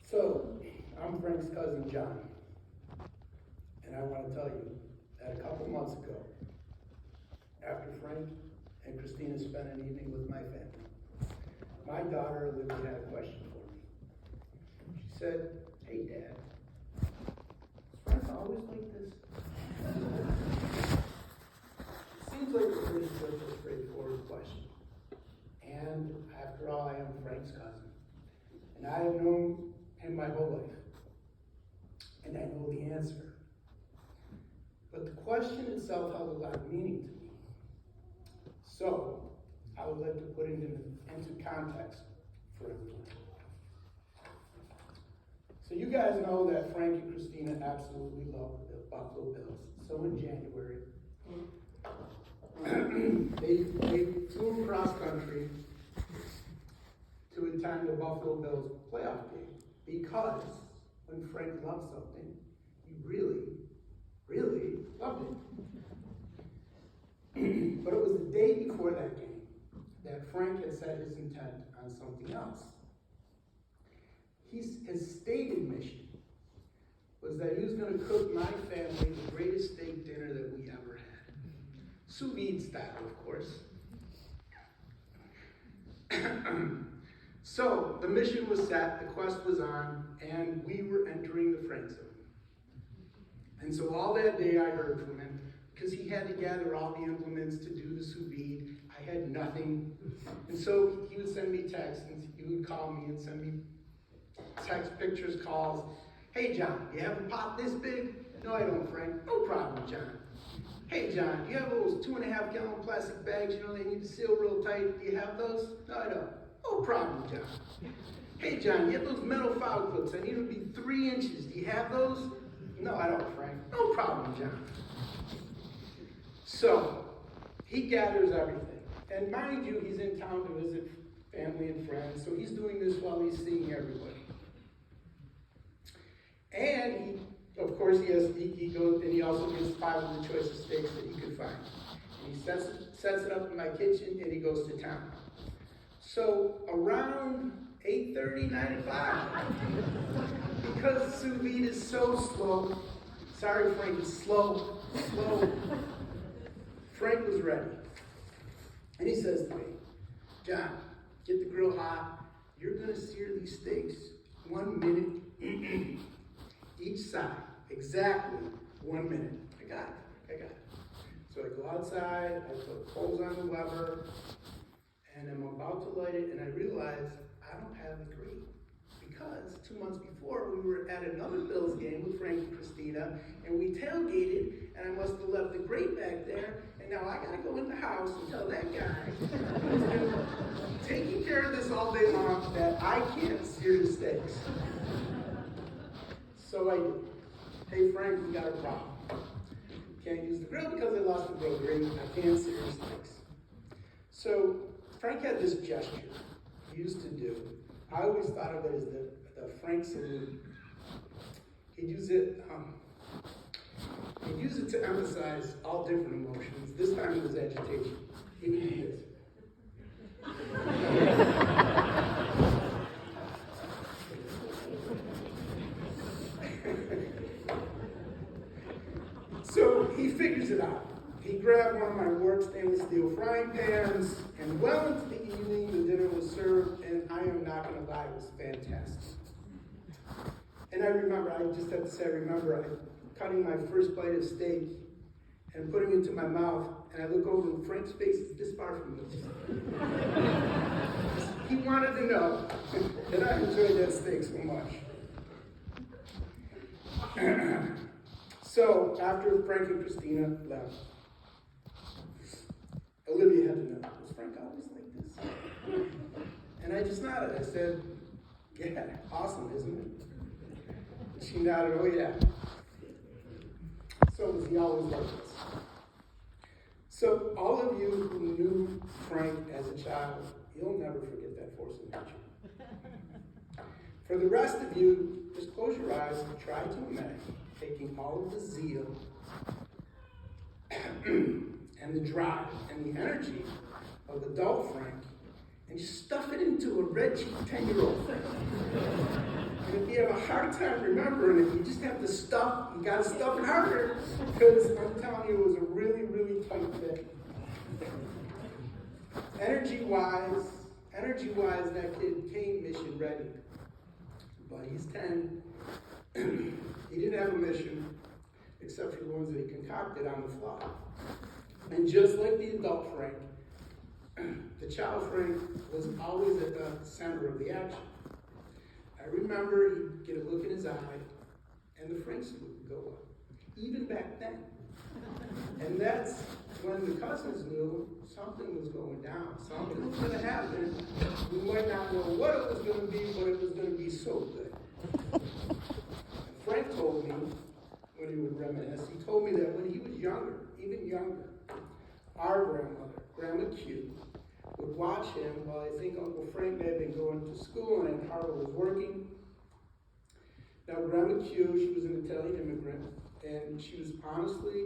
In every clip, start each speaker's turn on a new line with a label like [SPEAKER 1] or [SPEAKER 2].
[SPEAKER 1] So, I'm Frank's cousin John, and I want to tell you that a couple months ago, after Frank and Christina spent an evening with my family, my daughter Olivia had a question for me. She said, "Hey Dad, is Frank always like this?" Seems like a pretty simple, straightforward question. And after all, I am Frank's cousin, and I have known him my whole life. And I know the answer. But the question itself has a lot of meaning to me. So, I would like to put it into context for everyone. So you guys know that Frank and Christina absolutely love the Buffalo Bills. So in January, they flew across country to attend the Buffalo Bills playoff game. Because when Frank loved something, he really, really loved it. But it was the day before that game that Frank had set his intent on something else. His stated mission was that he was going to cook my family the greatest steak dinner that we ever had. Sous vide style, of course. So the mission was set, the quest was on, and we were entering the Frank zone. And so all that day I heard from him, because he had to gather all the implements to do the sous vide. I had nothing. And so he would send me texts, and he would call me and send me text, pictures, calls. "Hey John, you have a pot this big?" "No, I don't, Frank." "No problem, John." "Hey John, you have those 2.5 gallon plastic bags, they need to seal real tight. Do you have those?" "No, I don't." "No problem, John." "Hey John, you have those metal foul clips. I need them to be 3 inches. Do you have those?" "No, I don't, Frank." "No problem, John." So, he gathers everything. And mind you, he's in town to visit family and friends, so he's doing this while he's seeing everybody. And of course, he goes and he also gets 5 of the choicest steaks that he could find. And he sets it up in my kitchen and he goes to town. So around 8:30, 9 o'clock, because sous vide is so slow, sorry Frank, it's slow. Frank was ready. And he says to me, "John, get the grill hot. You're going to sear these steaks 1 minute each side. Exactly 1 minute." I got it. So I go outside, I put coals on the lever, and I'm about to light it, and I realize I don't have the grate. Because 2 months before, we were at another Bills game with Frank and Christina, and we tailgated, and I must have left the grate back there, and now I gotta go in the house and tell that guy who's been taking care of this all day long that I can't sear the steaks. So I do. "Hey Frank, we got a problem. Can't use the grill because I lost the grill grate. I can't sear the steaks." So Frank had this gesture he used to do. I always thought of it as the Frank salute. He'd use it to emphasize all different emotions. This time it was agitation. He would do this. So he figures it out. He grabbed one of my work stainless steel frying pans, and well into the evening, the dinner was served, and I am not going to lie, it was fantastic. And I remember cutting my first bite of steak and putting it to my mouth, and I look over, and Frank's face is this far from me. He wanted to know that I enjoyed that steak so much. So, after Frank and Christina left, Olivia had to know, "Was Frank always like this?" And I just nodded. I said, "Yeah, awesome, isn't it?" And she nodded, "Oh yeah." So was he always like this? So all of you who knew Frank as a child, you'll never forget that force of nature. For the rest of you, just close your eyes and try to imagine taking all of the zeal and the drive and the energy of adult Frank and stuff it into a red-cheeked 10-year-old Frank. And if you have a hard time remembering it, you just have to stuff, you gotta stuff it harder. Because I'm telling you, it was a really, really tight fit. Energy-wise, that kid came mission ready. But he's 10. He didn't have a mission, except for the ones that he concocted on the fly. And just like the adult Frank, the child Frank was always at the center of the action. I remember he'd get a look in his eye, and the Frank salute would go up, even back then. And that's when the cousins knew something was going down, something was going to happen. We might not know what it was going to be, but it was going to be so good. And Frank told me, when he would reminisce, he told me that when he was younger, even younger, our grandmother, Grandma Q, would watch him while I think Uncle Frank had been going to school and Aunt Harlow was working. Now, Grandma Q, she was an Italian immigrant, and she was honestly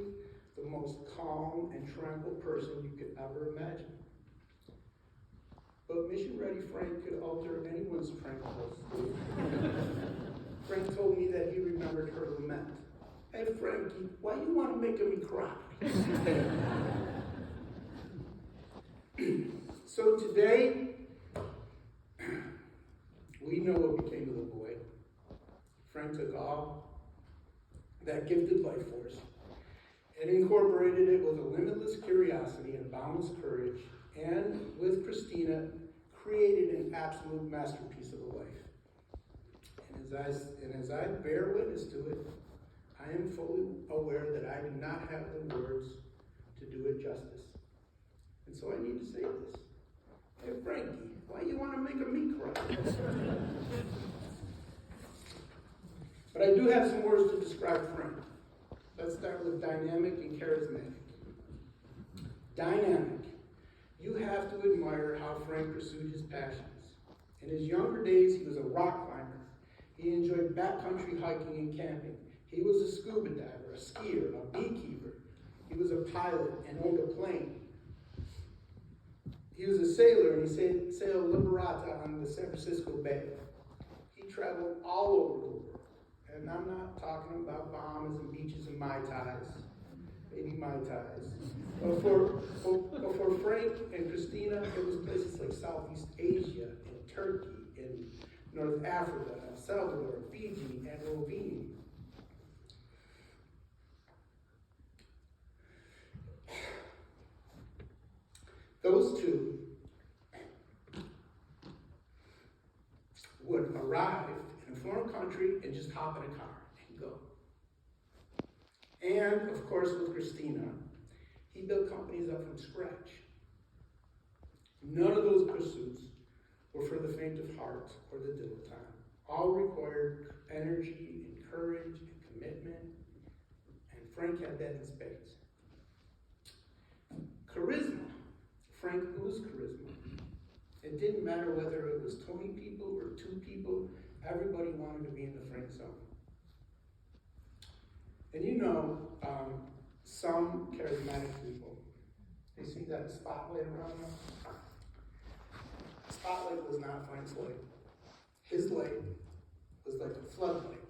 [SPEAKER 1] the most calm and tranquil person you could ever imagine. But Mission Ready Frank could alter anyone's tranquility. Frank told me that he remembered her lament. Hey, Frankie, why you want to make me cry? So today, we know what became of the boy. Frank took all that gifted life force and incorporated it with a limitless curiosity and boundless courage, and with Christina, created an absolute masterpiece of a life. And as I bear witness to it, I am fully aware that I do not have the words to do it justice. And so I need to say this. Hey, Frankie, why you want to make me cry? But I do have some words to describe Frank. Let's start with dynamic and charismatic. Dynamic. You have to admire how Frank pursued his passions. In his younger days, he was a rock climber. He enjoyed backcountry hiking and camping. He was a scuba diver, a skier, a beekeeper. He was a pilot and owned a plane. He was a sailor, and he sailed Liberata on the San Francisco Bay. He traveled all over the world. And I'm not talking about Bahamas and beaches and Mai Tais, maybe Mai Tais. But for Frank and Christina, it was places like Southeast Asia, and Turkey, and North Africa, El Salvador, Fiji, and Slovenia. Those two would arrive in a foreign country and just hop in a car and go. And, of course, with Christina, he built companies up from scratch. None of those pursuits were for the faint of heart or the dilettante. All required energy and courage and commitment, and Frank had that in spades. Charisma. Frank was charisma. It didn't matter whether it was 20 people or 2 people, everybody wanted to be in the Frank zone. And you know, some charismatic people, you see that spotlight around them? The spotlight was not Frank's light. His light was like a floodlight.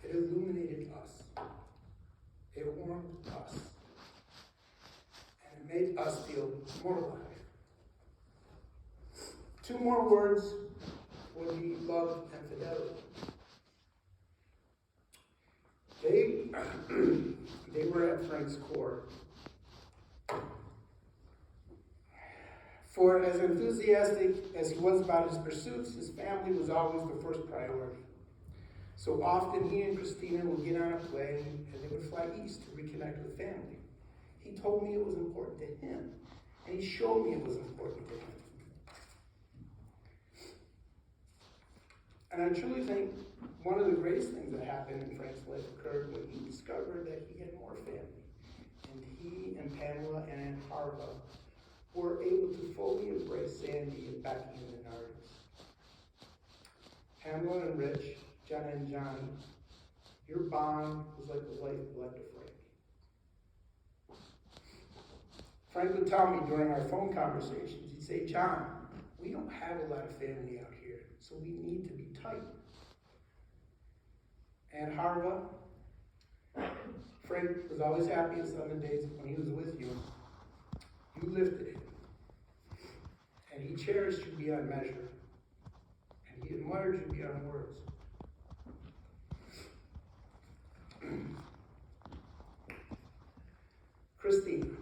[SPEAKER 1] It illuminated us. It warmed us. And it made us feel more alive. 2 more words would be love and fidelity. They were at Frank's core. For as enthusiastic as he was about his pursuits, his family was always the first priority. So often he and Christina would get on a plane and they would fly east to reconnect with family. He told me it was important to him, and he showed me it was important to him. And I truly think one of the greatest things that happened in Frank's life occurred when he discovered that he had more family. And he and Pamela and Aunt Harva were able to fully embrace Sandy and Becky and the Nardis. Pamela and Rich, Jenna and Johnny, your bond was like the lifeblood to Frank. Frank would tell me during our phone conversations, he'd say, John, we don't have a lot of family out here, so we need to be tight. And Harva, Frank was always happy on the days when he was with you. You lifted him. And he cherished you beyond measure. And he admired you beyond words. Christine,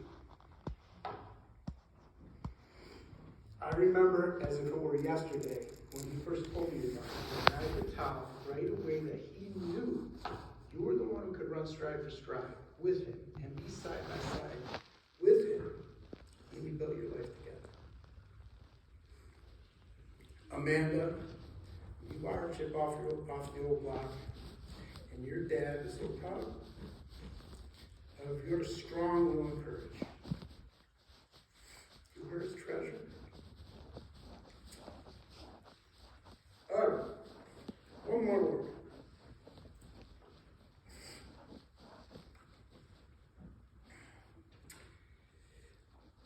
[SPEAKER 1] I remember as if it were yesterday when he first told me about it. And I could tell right away that he knew you were the one who could run stride for stride with him and be side by side with him and you built your life together. Amanda, you are a chip off the old block, and your dad is so proud of your strong will and courage. You were his treasure. One more word.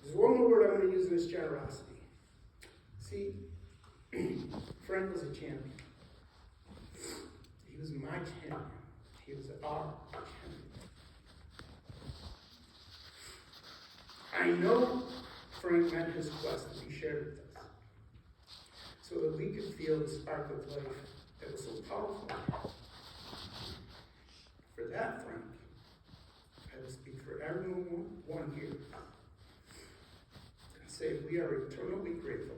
[SPEAKER 1] There's one more word I'm going to use in this generosity. See, Frank was a champion. He was my champion. He was our champion. I know Frank meant his quest to be shared with us, so that we could feel the spark of life that was so powerful. For that, Frank, I will speak for everyone here and say we are eternally grateful